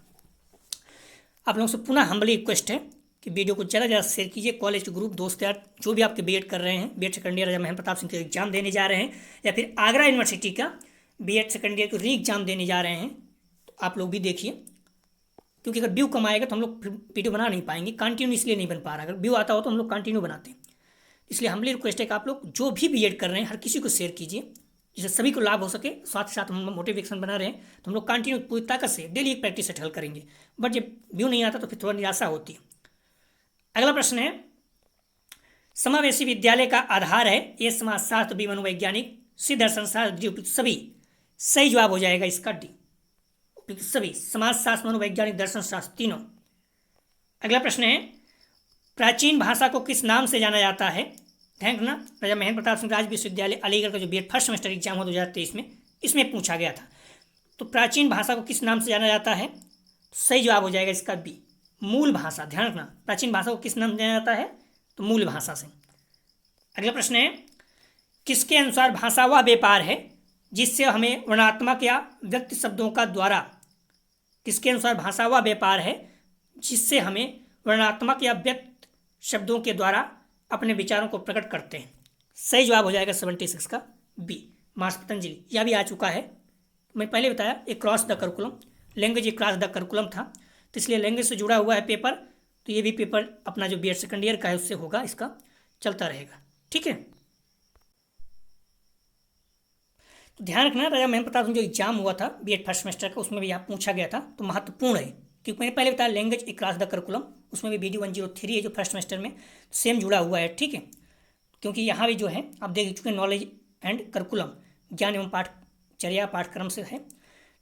आप लोगों से पुनः हम्बली रिक्वेस्ट है कि वीडियो को ज़्यादा ज़्यादा शेयर कीजिए। कॉलेज के ग्रुप, दोस्त यार, जो भी आपके बीएड कर रहे हैं, बीएड सेकंड ईयर राजा महेंद्र प्रताप सिंह के एग्जाम देने जा रहे हैं, या फिर आगरा यूनिवर्सिटी का बीएड सेकंड ईयर को री एग्जाम देने जा रहे हैं, तो आप लोग भी देखिए, क्योंकि अगर व्यू कम आएगा तो हम लोग वीडियो बना नहीं पाएंगे। कंटिन्यू इसलिए नहीं बन पा रहा, अगर व्यू आता हो तो हम लोग कंटिन्यू बनाते हैं। इसलिए हम्बली रिक्वेस्ट है कि आप लोग जो भी बीएड कर रहे हैं हर किसी को शेयर कीजिए, जिससे सभी को लाभ हो सके। साथ ही साथ हम मोटिवेशन बना रहे हैं, तो हम लोग कंटिन्यू पूरी ताकत से डेली एक प्रैक्टिस सेट हल करेंगे। बट जब व्यू नहीं आता तो फिर थोड़ा निराशा होती है। अगला प्रश्न है, समावेशी विद्यालय का आधार है ए, समाजशास्त्र, बी, मनोवैज्ञानिक, सी, दर्शन शास्त्र, डी, उपयुक्त सभी। सही जवाब हो जाएगा इसका डी, उपयुक्त सभी, समाजशास्त्र, मनोवैज्ञानिक, दर्शन शास्त्र तीनों। अगला प्रश्न है, प्राचीन भाषा को किस नाम से जाना जाता है? ध्यान रखना, राजा महेंद्र प्रताप सिंह राज विश्वविद्यालय अलीगढ़ का जो बीएड फर्स्ट सेमेस्टर एग्जाम हुआ 2023 में, इसमें पूछा गया था। तो प्राचीन भाषा को किस नाम से जाना जाता है? तो सही जवाब हो जाएगा इसका बी, मूल भाषा। ध्यान रखना, प्राचीन भाषा को किस नाम से जाना जाता है? तो मूल भाषा से। अगला प्रश्न है, किसके अनुसार भाषा वह व्यापार है जिससे हमें वर्णात्मक या व्यक्ति शब्दों का द्वारा, किसके अनुसार भाषा वह व्यापार है जिससे हमें वर्णात्मक या व्यक्त शब्दों के द्वारा अपने विचारों को प्रकट करते हैं? सही जवाब हो जाएगा 76 का बी, मार्स पतंजलि। यह भी आ चुका है, मैं पहले बताया, एक क्रॉस द करिकुलम, लैंग्वेज एक क्रॉस द करिकुलम था, तो इसलिए लैंग्वेज से जुड़ा हुआ है पेपर, तो ये भी पेपर अपना जो बीएड सेकंड ईयर का है उससे होगा, इसका चलता रहेगा, ठीक है। तो ध्यान रखना, राजा महेंद्र प्रताप सिंह जो एग्जाम हुआ था बीएड फर्स्ट सेमेस्टर का, उसमें भी यहाँ पूछा गया था, तो महत्वपूर्ण है, क्योंकि मैंने पहले बताया लैंग्वेज एक क्रॉस द करिकुलम, उसमें भी BD 103 है जो फर्स्ट सेमेस्टर में सेम जुड़ा हुआ है, ठीक है। क्योंकि यहाँ भी जो है आप देख चुके हैं, नॉलेज एंड करिकुलम, ज्ञान एवं पाठचर्या पाठ्यक्रम से है।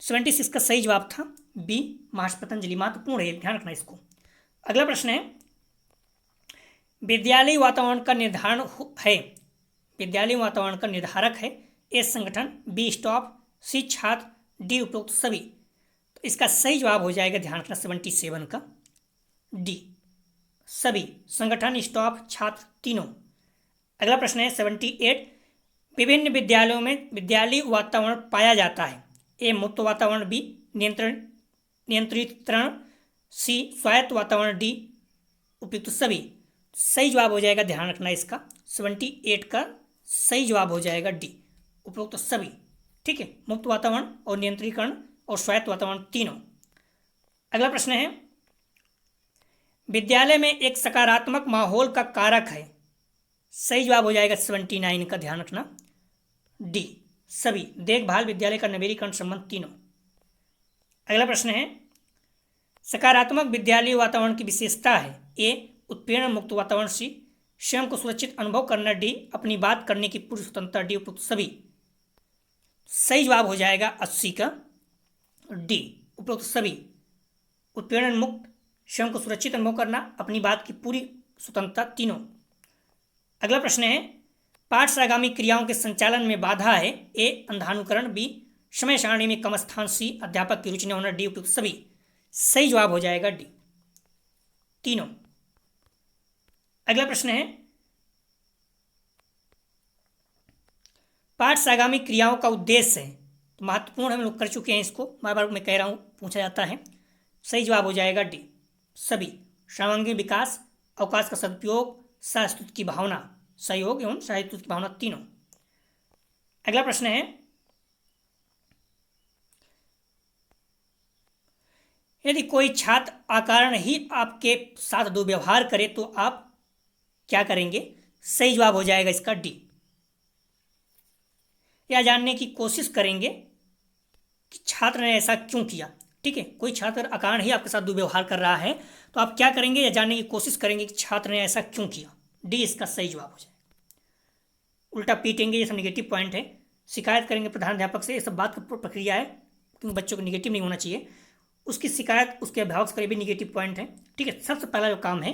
76 का सही जवाब था बी, महर्ष पतंजलि। महत्वपूर्ण है, ध्यान रखना इसको। अगला प्रश्न है, विद्यालय वातावरण का निर्धारण है, विद्यालय वातावरण का निर्धारक है ए, संगठन, बी, स्टाफ, सी, छात्र, डी, उपरोक्त सभी। तो इसका सही जवाब हो जाएगा, ध्यान रखना, 77 का डी, सभी, संगठन, स्टाफ, छात्र तीनों। अगला प्रश्न है 78, विभिन्न विद्यालयों में विद्यालय वातावरण पाया जाता है ए, मुक्त वातावरण, बी, नियंत्रित, सी, स्वायत्त वातावरण, डी, उपयुक्त सभी। सही जवाब हो जाएगा, ध्यान रखना इसका, 78 का सही जवाब हो जाएगा डी, उपरोक्त सभी, ठीक है, मुक्त वातावरण और नियंत्रीकरण और स्वायत्त वातावरण तीनों। अगला प्रश्न है, विद्यालय में एक सकारात्मक माहौल का कारक है। सही जवाब हो जाएगा 79 का, ध्यान रखना डी, सभी, देखभाल, विद्यालय का नवीनीकरण संबंध तीनों। अगला प्रश्न है, सकारात्मक विद्यालय वातावरण की विशेषता है ए, उत्पीड़न मुक्त वातावरण, सी, स्वयं को सुरक्षित अनुभव करना, डी, अपनी बात करने की पूरी स्वतंत्रता, डी, उपयुक्त सभी। सही जवाब हो जाएगा 80 का डी, उपरोक्त सभी, उत्पीड़न मुक्त, स्वयं को सुरक्षित अनुभव करना, अपनी बात की पूरी स्वतंत्रता तीनों। अगला प्रश्न है, पाठ से आगामी क्रियाओं के संचालन में बाधा है ए, अंधानुकरण, बी, समय सारणी में कम स्थान, सी, अध्यापक की रुचि न होना, डी, उपयुक्त सभी। सही जवाब हो जाएगा डी, तीनों। अगला प्रश्न है, पाठ्यसागामी क्रियाओं का उद्देश्य है, तो महत्वपूर्ण हम लोग कर चुके हैं इसको, बार बार मैं कह रहा हूँ, पूछा जाता है। सही जवाब हो जाएगा डी, सभी। सर्वांगीण विकास, अवकाश का सदुपयोग, सहास्तित्व की भावना, सहयोग एवं सहास्तित्व की भावना, तीनों। अगला प्रश्न है, यदि कोई छात्र अकारण ही आपके साथ दुर्व्यवहार करे तो आप क्या करेंगे? सही जवाब हो जाएगा इसका डी। यह जानने की कोशिश करेंगे कि छात्र ने ऐसा क्यों किया। ठीक है, कोई छात्र अकारण ही आपके साथ दुर्व्यवहार कर रहा है तो आप क्या करेंगे? यह जानने की कोशिश करेंगे कि छात्र ने ऐसा क्यों किया। डी इसका सही जवाब हो जाएगा। उल्टा पीटेंगे, ये सब निगेटिव पॉइंट है। शिकायत करेंगे प्रधानाध्यापक से, ये सब बात की प्रक्रिया है, क्योंकि बच्चों को निगेटिव नहीं होना चाहिए। उसकी शिकायत उसके अभिभावक से भी निगेटिव पॉइंट है। ठीक है, सबसे पहला जो काम है,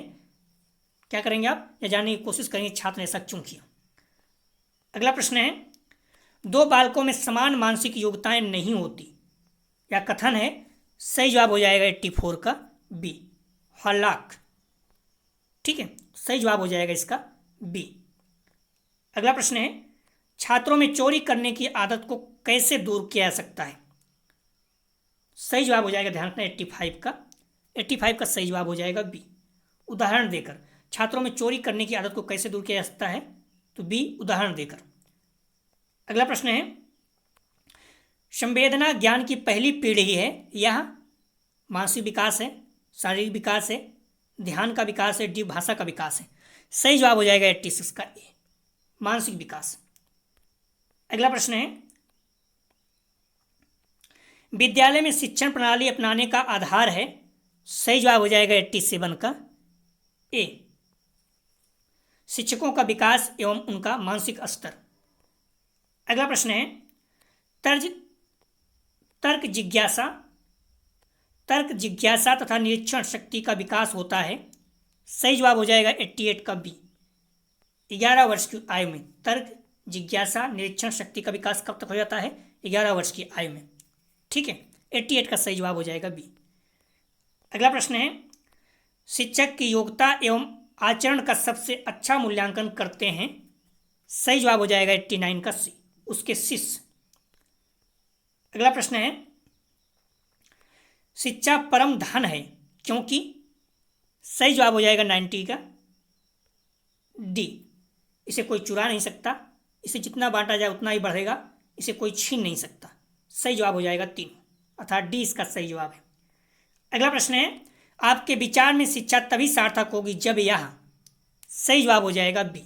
क्या करेंगे आप? यह जानने की कोशिश करेंगे छात्र ने ऐसा क्यों किया। अगला प्रश्न है, दो बालकों में समान मानसिक योग्यताएं नहीं होती, या कथन है। सही जवाब हो जाएगा 84 का बी, हलाक। ठीक है, सही जवाब हो जाएगा इसका बी। अगला प्रश्न है, छात्रों में चोरी करने की आदत को कैसे दूर किया जा सकता है? सही जवाब हो जाएगा, ध्यान रखना, 85 का सही जवाब हो जाएगा बी, उदाहरण देकर। छात्रों में चोरी करने की आदत को कैसे दूर किया जा सकता है? तो बी, उदाहरण देकर। अगला प्रश्न है, संवेदना ज्ञान की पहली पीढ़ी है, यह मानसिक विकास है, शारीरिक विकास है, ध्यान का विकास है, डी भाषा का विकास है। सही जवाब हो जाएगा 86 का ए, मानसिक विकास। अगला प्रश्न है, विद्यालय में शिक्षण प्रणाली अपनाने का आधार है। सही जवाब हो जाएगा 87 का ए, शिक्षकों का विकास एवं उनका मानसिक स्तर। अगला प्रश्न है, तर्क जिज्ञासा तथा निरीक्षण शक्ति का विकास होता है। सही जवाब हो जाएगा 88 का बी, 11 वर्ष की आयु में। तर्क जिज्ञासा निरीक्षण शक्ति का विकास कब तक हो जाता है? 11 वर्ष की आयु में। ठीक है, 88 का सही जवाब हो जाएगा बी। अगला प्रश्न है, शिक्षक की योग्यता एवं आचरण का सबसे अच्छा मूल्यांकन करते हैं। सही जवाब हो जाएगा 89 का सी, उसके शिष्य। अगला प्रश्न है, शिक्षा परम धन है क्योंकि। सही जवाब हो जाएगा 90 का डी, इसे कोई चुरा नहीं सकता, इसे जितना बांटा जाए उतना ही बढ़ेगा, इसे कोई छीन नहीं सकता। सही जवाब हो जाएगा 3, अर्थात डी इसका सही जवाब है। अगला प्रश्न है, आपके विचार में शिक्षा तभी सार्थक होगी जब यह। सही जवाब हो जाएगा बी,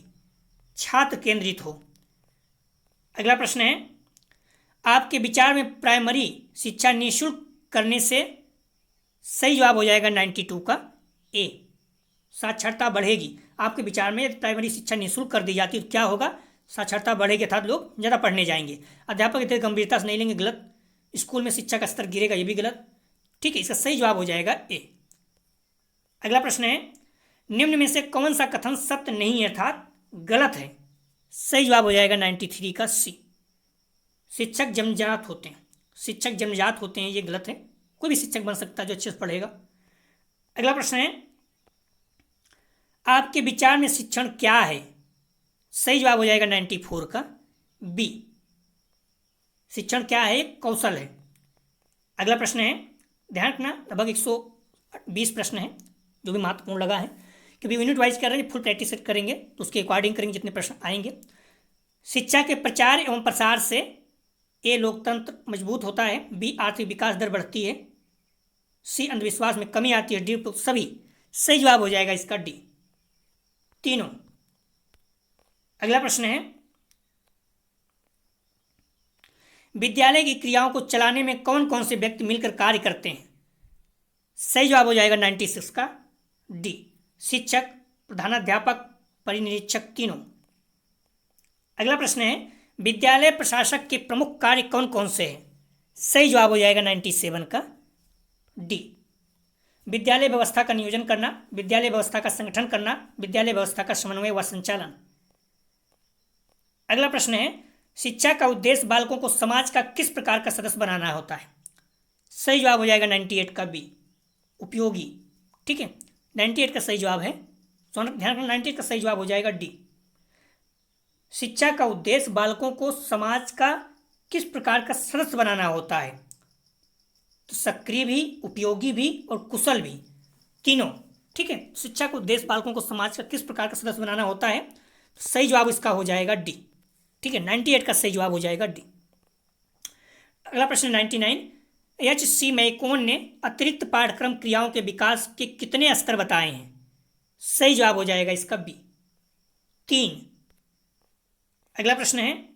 छात्र केंद्रित हो। अगला प्रश्न है, आपके विचार में प्राइमरी शिक्षा निःशुल्क करने से। सही जवाब हो जाएगा 92 का ए, साक्षरता बढ़ेगी। आपके विचार में प्राइमरी शिक्षा निःशुल्क कर दी जाती है तो क्या होगा? साक्षरता बढ़ेगी, अर्थात लोग ज़्यादा पढ़ने जाएंगे। अध्यापक इतने गंभीरता से नहीं लेंगे, गलत। स्कूल में शिक्षा का स्तर गिरेगा, ये भी गलत। ठीक है, इसका सही जवाब हो जाएगा ए। अगला प्रश्न है, निम्न में से कौन सा कथन सत्य नहीं है अर्थात गलत है? सही जवाब हो जाएगा 93 का सी, शिक्षक जन्मजात होते हैं, ये गलत है। कोई भी शिक्षक बन सकता है जो अच्छे से पढ़ेगा। अगला प्रश्न है, आपके विचार में शिक्षण क्या है? सही जवाब हो जाएगा 94 का बी, शिक्षण क्या है? कौशल है। अगला प्रश्न है, ध्यान रखना, लगभग 120 प्रश्न है, जो भी महत्वपूर्ण लगा है, क्योंकि यूनिट वाइज कर रहे हैं, फुल प्रैक्टिस सेट करेंगे तो उसके अकॉर्डिंग करेंगे जितने प्रश्न आएंगे। शिक्षा के प्रचार एवं प्रसार से ए, लोकतंत्र मजबूत होता है, बी, आर्थिक विकास दर बढ़ती है, सी, अंधविश्वास में कमी आती है, डी, तो सभी। सही जवाब हो जाएगा इसका डी, तीनों। अगला प्रश्न है, विद्यालय की क्रियाओं को चलाने में कौन कौन से व्यक्ति मिलकर कार्य करते हैं? सही जवाब हो जाएगा 96 का डी, शिक्षक, प्रधानाध्यापक, परिनिरीक्षक, तीनों। अगला प्रश्न है, विद्यालय प्रशासक के प्रमुख कार्य कौन कौन से हैं? सही जवाब हो जाएगा 97 का डी, विद्यालय व्यवस्था का नियोजन करना, विद्यालय व्यवस्था का संगठन करना, विद्यालय व्यवस्था का समन्वय व संचालन। अगला प्रश्न है, शिक्षा का उद्देश्य बालकों को समाज का किस प्रकार का सदस्य बनाना होता है? सही जवाब हो जाएगा 98 का बी, उपयोगी। ठीक है, 98 का सही जवाब है, ध्यान रखना, 98 का सही जवाब हो जाएगा डी। शिक्षा का उद्देश्य बालकों को समाज का किस प्रकार का सदस्य बनाना होता है? तो सक्रिय भी, उपयोगी भी और कुशल भी, तीनों। ठीक है, शिक्षा का उद्देश्य बालकों को समाज का किस प्रकार का सदस्य बनाना होता है? तो सही जवाब इसका हो जाएगा डी। ठीक है, 98 का सही जवाब हो जाएगा डी। अगला प्रश्न 99। एच सी मैकोन ने अतिरिक्त पाठ्यक्रम क्रियाओं के विकास के कितने स्तर बताए हैं? सही जवाब हो जाएगा इसका बी, 3। अगला प्रश्न है,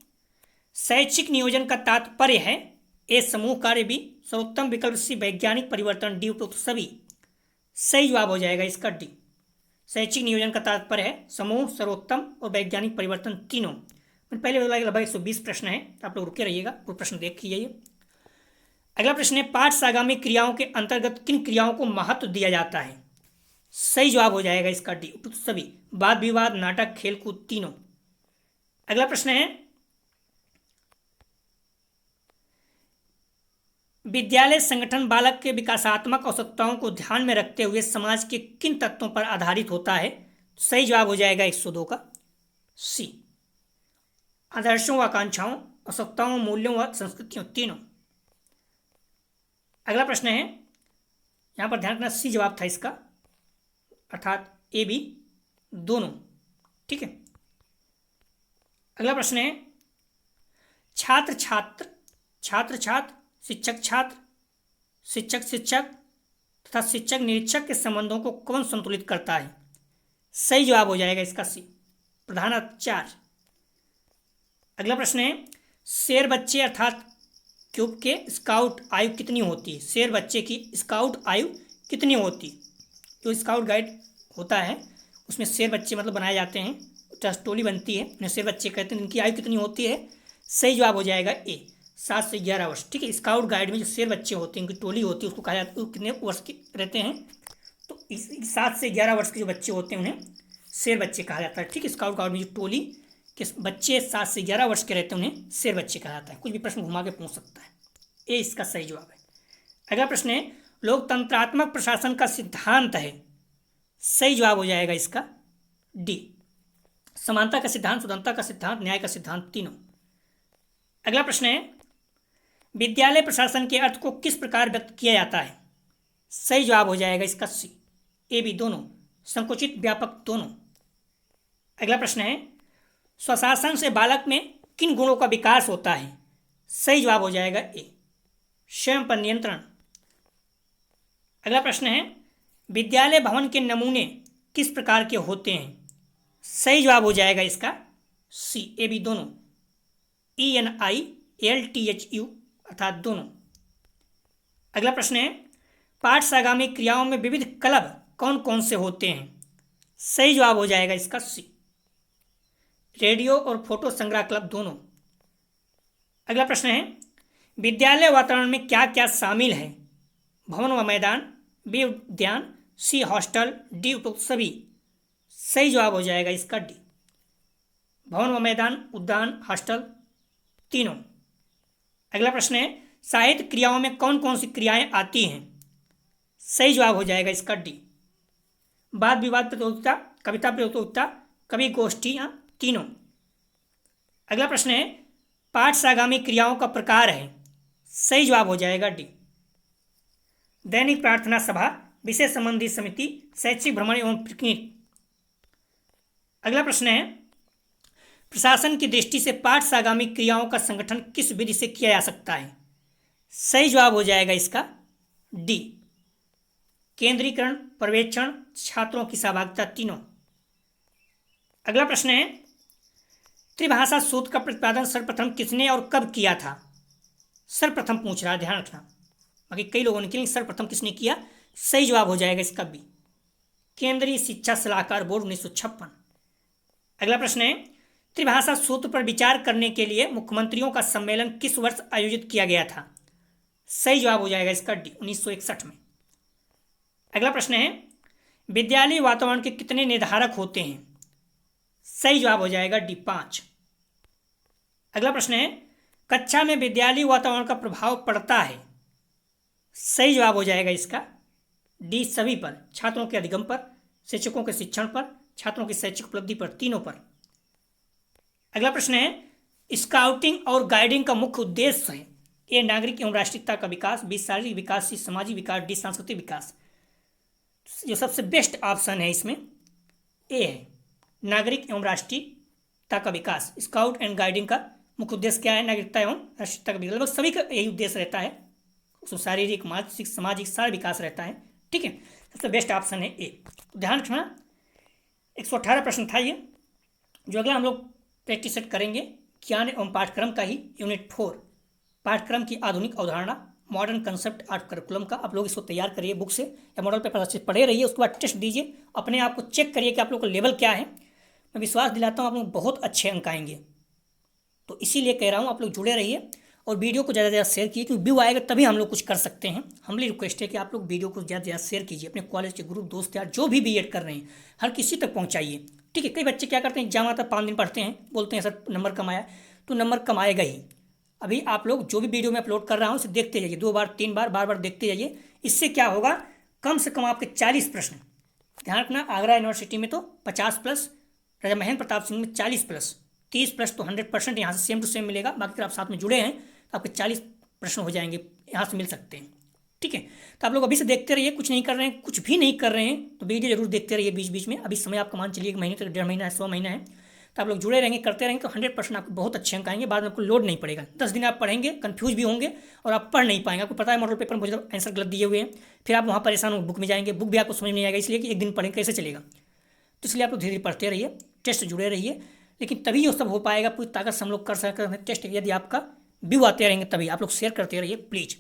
शैक्षिक नियोजन का तात्पर्य है ए समूह कार्य, बी सर्वोत्तम विकल्प, सी वैज्ञानिक परिवर्तन, डी उपरोक्त सभी। सही जवाब हो जाएगा इसका डी। शैक्षिक नियोजन का तात्पर्य है समूह, सर्वोत्तम और वैज्ञानिक परिवर्तन, तीनों। मैंने पहले बताया लगभग 120 प्रश्न है, तो आप लोग रुके रहिएगा, पूरा प्रश्न देख लीजिए। अगला प्रश्न है, पाठ सागामी क्रियाओं के अंतर्गत किन क्रियाओं को महत्व दिया जाता है? सही जवाब हो जाएगा इसका डी उपरोक्त सभी, वाद विवाद, नाटक, खेलकूद, तीनों। अगला प्रश्न है, विद्यालय संगठन बालक के विकासात्मक आवश्यकताओं को ध्यान में रखते हुए समाज के किन तत्वों पर आधारित होता है? सही जवाब हो जाएगा 102 का सी, आदर्शों व आकांक्षाओं, आवश्यकताओं, मूल्यों व संस्कृतियों, तीनों। अगला प्रश्न है, यहां पर ध्यान रखना सी जवाब था इसका, अर्थात ए बी दोनों। ठीक है, अगला प्रश्न है, छात्र छात्र, छात्र छात्र, शिक्षक छात्र, शिक्षक शिक्षक तथा शिक्षक निरीक्षक के संबंधों को कौन संतुलित करता है? सही जवाब हो जाएगा इसका सी, प्रधानाचार्य। अगला प्रश्न है, शेर बच्चे अर्थात क्यूब के स्काउट आयु कितनी होती है? शेर बच्चे की स्काउट आयु कितनी होती है? जो स्काउट गाइड होता है उसमें शेर बच्चे मतलब बनाए जाते हैं, टोली बनती है, उन्हें शेर बच्चे कहते हैं। इनकी आयु कितनी होती है? सही जवाब हो जाएगा ए, 7 से 11 वर्ष। ठीक है, स्काउट गाइड में जो शेर बच्चे होते हैं, उनकी टोली होती है, उसको कहा जाता है कितने वर्ष के रहते हैं? तो 7 से 11 वर्ष के जो बच्चे होते हैं उन्हें शेर बच्चे कहा जाता है। ठीक है, स्काउट गाइड में जो टोली के बच्चे 7 से 11 वर्ष के रहते हैं उन्हें शेर बच्चे कहा जाता है। कुछ भी प्रश्न घुमा के पूछ सकता है, ये इसका सही जवाब है। अगला प्रश्न है, लोकतंत्रात्मक प्रशासन का सिद्धांत है? सही जवाब हो जाएगा इसका डी, समानता का सिद्धांत, स्वतंत्रता का सिद्धांत, न्याय का सिद्धांत, तीनों। अगला प्रश्न है, विद्यालय प्रशासन के अर्थ को किस प्रकार व्यक्त किया जाता है? सही जवाब हो जाएगा इसका सी, ए बी दोनों, संकुचित, व्यापक, दोनों। अगला प्रश्न है, स्वशासन से बालक में किन गुणों का विकास होता है? सही जवाब हो जाएगा ए, स्वयं पर नियंत्रण। अगला प्रश्न है, विद्यालय भवन के नमूने किस प्रकार के होते हैं? सही जवाब हो जाएगा इसका सी, ए बी दोनों, ENILTHU अर्थात दोनों। अगला प्रश्न है, पाठ सागामी क्रियाओं में विविध क्लब कौन कौन से होते हैं? सही जवाब हो जाएगा इसका सी, रेडियो और फोटो संग्रह क्लब, दोनों। अगला प्रश्न है, विद्यालय वातावरण में क्या क्या शामिल है? भवन व मैदान, बी उद्यान, सी हॉस्टल, डी उपरोक्त सभी। सही जवाब हो जाएगा इसका डी, भवन व मैदान, उद्यान, हॉस्टल, तीनों। अगला प्रश्न है, साहित्य क्रियाओं में कौन कौन सी क्रियाएं आती हैं? सही जवाब हो जाएगा इसका डी, वाद विवाद प्रतियोगिता, कविता प्रतियोगिता, कवि गोष्ठियां, तीनों। अगला प्रश्न है, पाठ सागामी क्रियाओं का प्रकार है? सही जवाब हो जाएगा डी, दैनिक प्रार्थना सभा, विषय संबंधी समिति, शैक्षिक भ्रमण एवं पिकनिक। अगला प्रश्न है, प्रशासन की दृष्टि से पाठ सागामी क्रियाओं का संगठन किस विधि से किया जा सकता है? सही जवाब हो जाएगा इसका डी, केंद्रीकरण, पर्यवेक्षण, छात्रों की सहभागिता, तीनों। अगला प्रश्न है, त्रिभाषा सूत्र का प्रतिपादन सर्वप्रथम किसने और कब किया था? सर्वप्रथम पूछ रहा है, ध्यान रखना, बाकी कई लोगों ने किया, सर्वप्रथम किसने किया? सही जवाब हो जाएगा इसका बी, केंद्रीय शिक्षा सलाहकार बोर्ड 1956। अगला प्रश्न है, त्रिभाषा सूत्र पर विचार करने के लिए मुख्यमंत्रियों का सम्मेलन किस वर्ष आयोजित किया गया था? सही जवाब हो जाएगा इसका डी, 1961 में। अगला प्रश्न है, विद्यालय वातावरण के कितने निर्धारक होते हैं? सही जवाब हो जाएगा डी, 5। अगला प्रश्न है, कक्षा में विद्यालय वातावरण का प्रभाव पड़ता है? सही जवाब हो जाएगा इसका डी, सभी पर, छात्रों के अधिगम पर, शिक्षकों के शिक्षण पर, छात्रों की शैक्षिक उपलब्धि पर, तीनों पर। अगला प्रश्न है स्काउटिंग और गाइडिंग का मुख्य उद्देश्य है। ए नागरिक एवं राष्ट्रीयता का विकास, बी शारीरिक विकास, सी सामाजिक विकास, डी सांस्कृतिक विकास। जो सबसे बेस्ट ऑप्शन है इसमें ए है नागरिक एवं राष्ट्रीयता का विकास। स्काउट एंड गाइडिंग का मुख्य उद्देश्य क्या है? नागरिकता एवं राष्ट्रीयता का विकास। लगभग सभी का यही उद्देश्य रहता है, उसमें शारीरिक, मानसिक, सामाजिक सारा विकास रहता है। ठीक है, सबसे बेस्ट ऑप्शन है ए। तो ध्यान रखना 118 प्रश्न था ये। जो अगला हम लोग प्रैक्टिस सेट करेंगे ज्ञान एवं पाठ्यक्रम का ही यूनिट 4 पाठ्यक्रम की आधुनिक अवधारणा, मॉडर्न कंसेप्ट ऑफ करिकुलम का। आप लोग इसको तैयार करिए बुक से या मॉडल पेपर अच्छे पढ़े रहिए, उसके बाद टेस्ट दीजिए, अपने आप को चेक करिए कि आप लोग का लेवल क्या है। मैं विश्वास दिलाता हूँ आप लोग बहुत अच्छे अंक आएंगे। तो इसीलिए कह रहा हूँ आप लोग जुड़े रहिए और वीडियो को ज़्यादा से ज़्यादा शेयर कीजिए, क्योंकि व्यू आएगा तभी हम लोग कुछ कर सकते हैं। हमारी रिक्वेस्ट है कि आप लोग वीडियो को ज़्यादा से ज़्यादा शेयर कीजिए, अपने कॉलेज के ग्रुप दोस्त यार जो भी बीएड कर रहे हैं हर किसी तक पहुँचाइए। ठीक है, कई बच्चे क्या करते हैं एग्जाम आता 5 दिन पढ़ते हैं, बोलते हैं सर नंबर कम आया, तो नंबर कम आएगा ही। अभी आप लोग जो भी वीडियो मैं अपलोड कर रहा हूँ उसे देखते जाइए, 2 बार 3 बार बार बार देखते जाइए। इससे क्या होगा, कम से कम आपके 40 प्रश्न, ध्यान रखना आगरा यूनिवर्सिटी में तो 50+, राजा महेंद्र प्रताप सिंह में 40+, 30+ तो 100% यहाँ से सेम टू सेम मिलेगा। बाकी अगर आप साथ में जुड़े हैं तो आपके 40 प्रश्न हो जाएंगे, यहाँ से मिल सकते हैं। ठीक है, तो आप लोग अभी से देखते रहिए, कुछ नहीं कर रहे हैं, कुछ भी नहीं कर रहे हैं तो वीडियो जरूर देखते रहिए बीच बीच में। अभी समय आपका मान चलिए 1 महीने तक, 1.5 महीना है, 100 महीना है, तो आप लोग जुड़े रहेंगे, करते रहेंगे तो 100% आपको बहुत अच्छे अंक आएंगे। बाद में आपको लोड नहीं पड़ेगा। 10 दिन आप पढ़ेंगे, कंफ्यूज भी होंगे और आप पढ़ नहीं पाएंगे। आपको पता है मॉडल पेपर में बहुत आंसर गलत दिए हुए हैं, फिर आप वहाँ परेशान हो, बुक में जाएंगे, बुक भी आपको समझ नहीं आएगा, इसलिए कि एक दिन पढ़ेंगे कैसे चलेगा। तो इसलिए आप लोग धीरे धीरे पढ़ते रहिए, टेस्ट जुड़े रहिए, लेकिन तभी ये सब हो पाएगा। पूरी ताकत से हम लोग कर सकते हैं टेस्ट, यदि आपका व्यू आते रहेंगे तभी। आप लोग शेयर करते रहिए प्लीज़।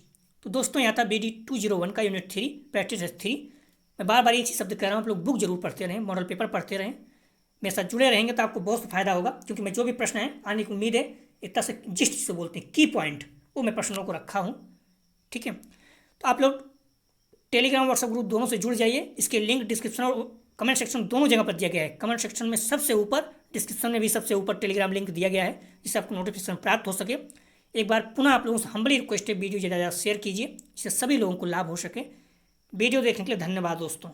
तो दोस्तों यहाँ था BD 201 का यूनिट 3 प्रैक्टिस 3। मैं बार बार एक ही शब्द कह रहा हूँ, आप लोग बुक जरूर पढ़ते रहें, मॉडल पेपर पढ़ते रहें, मेरे साथ जुड़े रहेंगे तो आपको बहुत फायदा होगा। क्योंकि मैं जो भी प्रश्न है आने की उम्मीद है, इतना से जिस चीज़ से बोलते हैं की पॉइंट, वो मैं प्रश्नों को रखा हूँ। ठीक है, तो आप लोग टेलीग्राम व्हाट्सएप ग्रुप दोनों से जुड़ जाइए। इसके लिंक डिस्क्रिप्शन और कमेंट सेक्शन दोनों जगह पर दिया गया है। कमेंट सेक्शन में सबसे ऊपर, डिस्क्रिप्शन में भी सबसे ऊपर टेलीग्राम लिंक दिया गया है, जिससे आपको नोटिफिकेशन प्राप्त हो सके। एक बार पुनः आप लोगों से हम्बली रिक्वेस्ट है, वीडियो ज़्यादा शेयर कीजिए, जिससे सभी लोगों को लाभ हो सके। वीडियो देखने के लिए धन्यवाद दोस्तों।